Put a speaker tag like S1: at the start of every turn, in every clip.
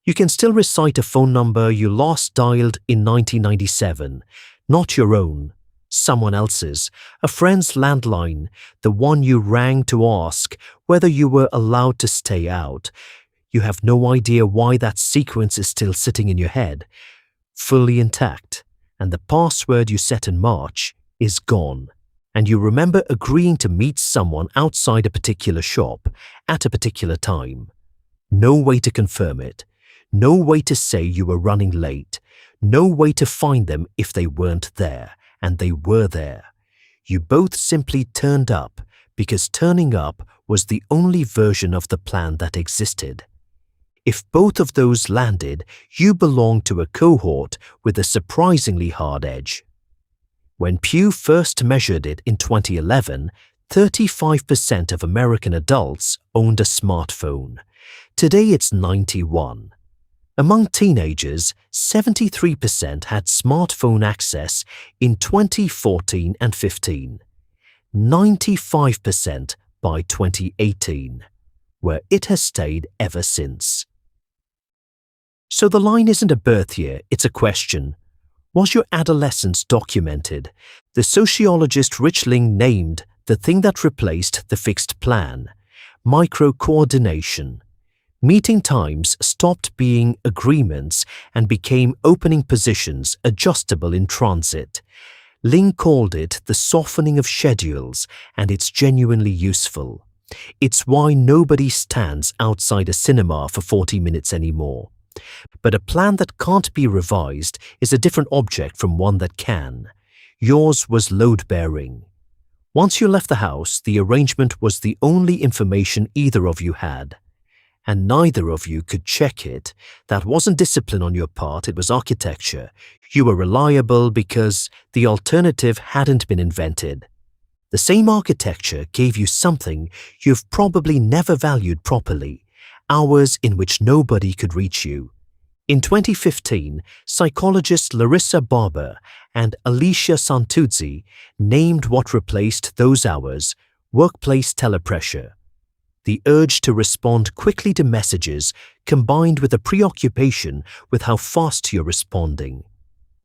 S1: You can still recite a phone number you last dialed in 1997, not your own, someone else's, a friend's landline, the one you rang to ask whether you were allowed to stay out. You have no idea why that sequence is still sitting in your head, fully intact, and the password you set in March is gone. And you remember agreeing to meet someone outside a particular shop at a particular time. No way to confirm it. No way to say you were running late. No way to find them if they weren't there, and they were there. You both simply turned up because turning up was the only version of the plan that existed. If both of those landed, you belonged to a cohort with a surprisingly hard edge. When Pew first measured it in 2011, 35% of American adults owned a smartphone. Today it's 91%. Among teenagers, 73% had smartphone access in 2014 and 15, 95% by 2018, where it has stayed ever since. So the line isn't a birth year, it's a question. Was your adolescence documented? The sociologist Richling named the thing that replaced the fixed plan: micro-coordination. Meeting times stopped being agreements and became opening positions adjustable in transit. Ling called it the softening of schedules, and it's genuinely useful. It's why nobody stands outside a cinema for 40 minutes anymore. But a plan that can't be revised is a different object from one that can. Yours was load-bearing. Once you left the house, the arrangement was the only information either of you had. And neither of you could check it. That wasn't discipline on your part, it was architecture. You were reliable because the alternative hadn't been invented. The same architecture gave you something you've probably never valued properly: hours in which nobody could reach you. In 2015, psychologists Larissa Barber and Alicia Santuzzi named what replaced those hours workplace telepressure. The urge to respond quickly to messages combined with a preoccupation with how fast you're responding.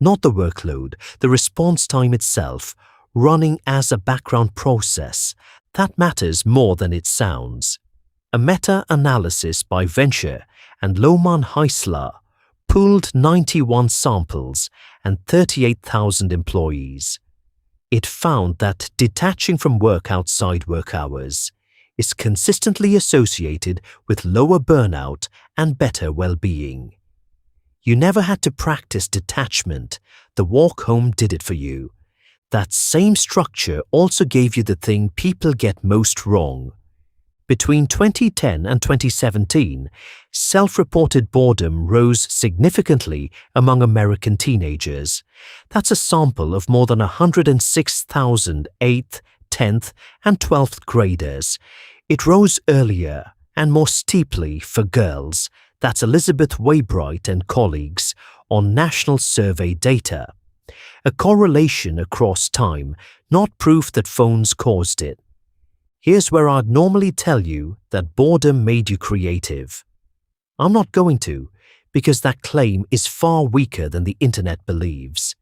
S1: Not the workload, the response time itself, running as a background process. That matters more than it sounds. A meta-analysis by Venture and Lohmann Heisler pooled 91 samples and 38,000 employees. It found that detaching from work outside work hours is consistently associated with lower burnout and better well-being. You never had to practice detachment. The walk home did it for you. That same structure also gave you the thing people get most wrong. Between 2010 and 2017, self-reported boredom rose significantly among American teenagers. That's a sample of more than 106,000 8th, 10th, and 12th graders. It rose earlier and more steeply for girls. That's Elizabeth Waybright and colleagues on national survey data. A correlation across time, not proof that phones caused it. Here's where I'd normally tell you that boredom made you creative. I'm not going to, because that claim is far weaker than the internet believes.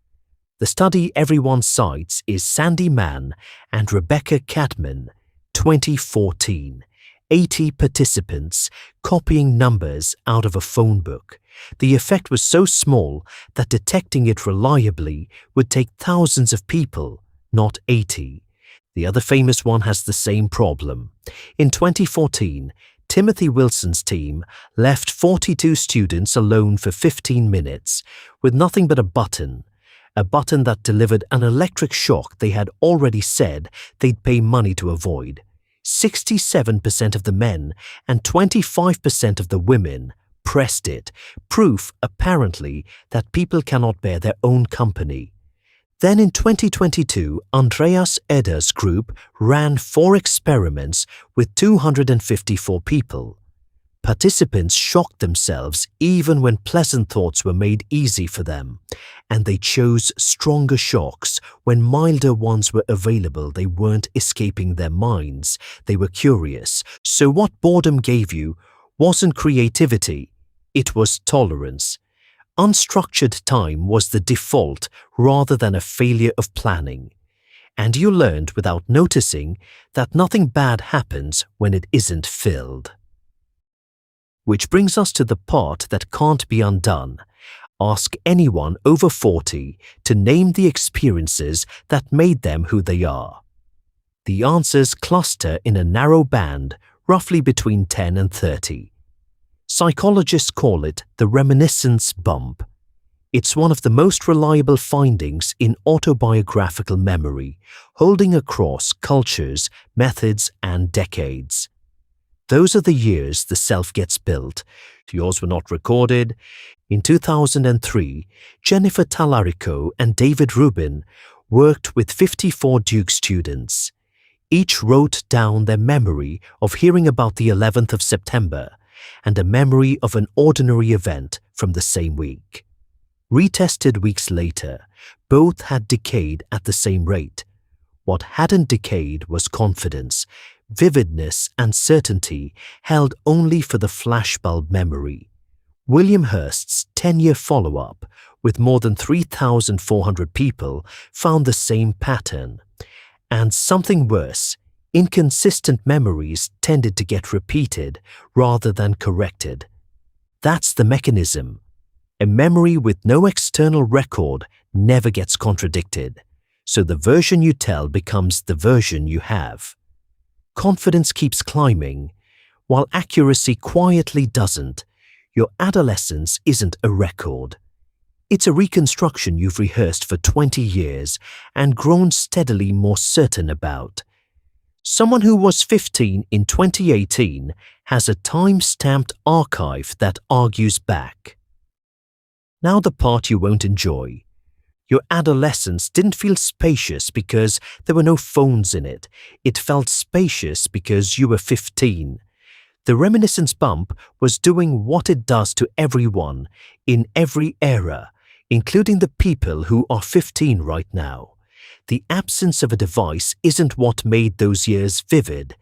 S1: The study everyone cites is Sandy Mann and Rebecca Cadman, 2014. 80 participants copying numbers out of a phone book. The effect was so small that detecting it reliably would take thousands of people, not 80. The other famous one has the same problem. In 2014, Timothy Wilson's team left 42 students alone for 15 minutes with nothing but a button that delivered an electric shock they had already said they'd pay money to avoid. 67% of the men and 25% of the women pressed it, proof apparently that people cannot bear their own company. Then in 2022, Andreas Eder's group ran 4 experiments with 254 people. Participants shocked themselves even when pleasant thoughts were made easy for them, and they chose stronger shocks when milder ones were available. They weren't escaping their minds, they were curious. So what boredom gave you wasn't creativity, It was tolerance. Unstructured time was the default rather than a failure of planning. And you learned without noticing that nothing bad happens when it isn't filled. Which brings us to the part that can't be undone. Ask anyone over 40 to name the experiences that made them who they are. The answers cluster in a narrow band, roughly between 10 and 30. Psychologists call it the reminiscence bump. It's one of the most reliable findings in autobiographical memory, holding across cultures, methods, and decades. Those are the years the self gets built. Yours were not recorded. In 2003, Jennifer Tallarico and David Rubin worked with 54 Duke students. Each wrote down their memory of hearing about the 11th of September and a memory of an ordinary event from the same week. Retested weeks later, both had decayed at the same rate. What hadn't decayed was confidence, vividness, and certainty held only for the flashbulb memory. William Hurst's 10-year follow-up, with more than 3,400 people, found the same pattern. And something worse, inconsistent memories tended to get repeated rather than corrected. That's the mechanism. A memory with no external record never gets contradicted, so the version you tell becomes the version you have. Confidence keeps climbing, while accuracy quietly doesn't. Your adolescence isn't a record. It's a reconstruction you've rehearsed for 20 years and grown steadily more certain about. Someone who was 15 in 2018 has a time-stamped archive that argues back. Now the part you won't enjoy. Your adolescence didn't feel spacious because there were no phones in it. It felt spacious because you were 15. The reminiscence bump was doing what it does to everyone, in every era, including the people who are 15 right now. The absence of a device isn't what made those years vivid.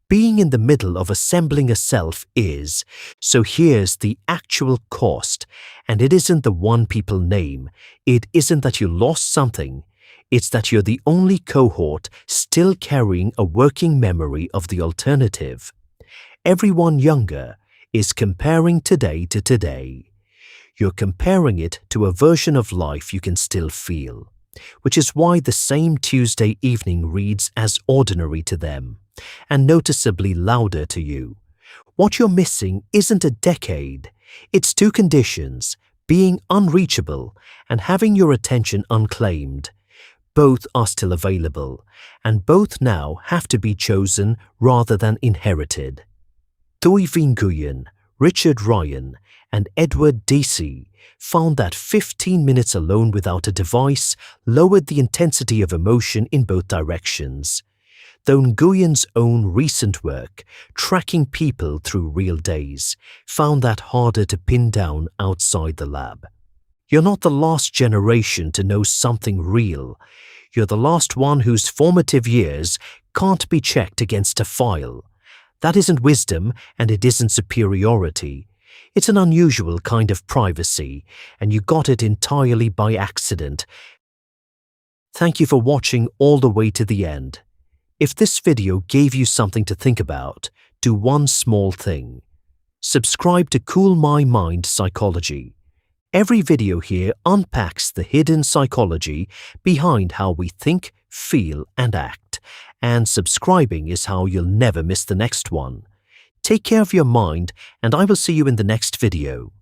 S1: Being in the middle of assembling a self is. So here's the actual cost, and it isn't the one people name. It isn't that you lost something. It's that you're the only cohort still carrying a working memory of the alternative. Everyone younger is comparing today to today. You're comparing it to a version of life you can still feel, which is why the same Tuesday evening reads as ordinary to them and noticeably louder to you. What you're missing isn't a decade. It's two conditions, being unreachable and having your attention unclaimed. Both are still available, and both now have to be chosen rather than inherited. Toivein Nguyen, Richard Ryan, and Edward Deci found that 15 minutes alone without a device lowered the intensity of emotion in both directions. Though Nguyen's own recent work, tracking people through real days, found that harder to pin down outside the lab. You're not the last generation to know something real. You're the last one whose formative years can't be checked against a file. That isn't wisdom, and it isn't superiority. It's an unusual kind of privacy, and you got it entirely by accident. Thank you for watching all the way to the end. If this video gave you something to think about, do one small thing. Subscribe to Cool My Mind Psychology. Every video here unpacks the hidden psychology behind how we think, feel, and act, and subscribing is how you'll never miss the next one. Take care of your mind, and I will see you in the next video.